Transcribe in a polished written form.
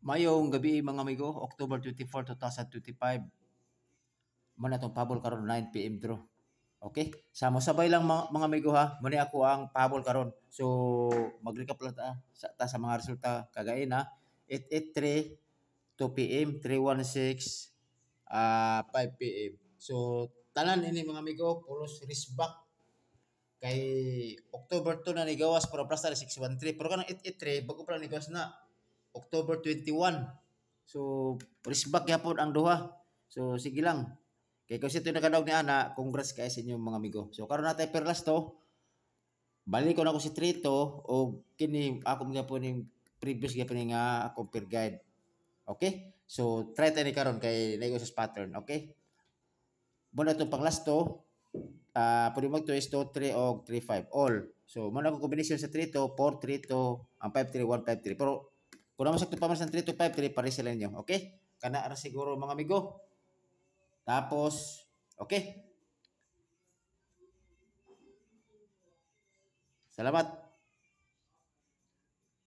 Mayong gabi mga amigo, October 24, 2025. Muna itong pahabol karon 9 PM draw. Okay? Sama sabay lang mga amigo ha. Muna ako ang pahabol karon. So mag-recap lang sa mga resulta kagain ha. 883 2 PM, 316 5 PM. So tanan ini mga amigo, pulos risbak kay October 2 na nigawas pero plus na 613 pero kanang 883 bago pa nigawas na October 21. So, risbak yapon ang duha. So, sige lang. Kay kasi ito nakadawag ni Ana, congrats kay sa inyo mga amigo. So, karon natay perlas to. Balik ko na ko si Trito o kini ako mga po ning previous gyapon nga compare guide. Okay? So, try tayo ni karon kay nago sa pattern, okay? Muna itong pang last to, pwede mag 2 is to 3 o 3 5 all. So, muna ko combination sa 3 to 4 3 to ang 5 3 1 5 3. Pero kung naman sakto pa man sa 3 to 5 3 pare sila ninyo, okay? Kana ara siguro mga amigo. Tapos, okay? Salamat.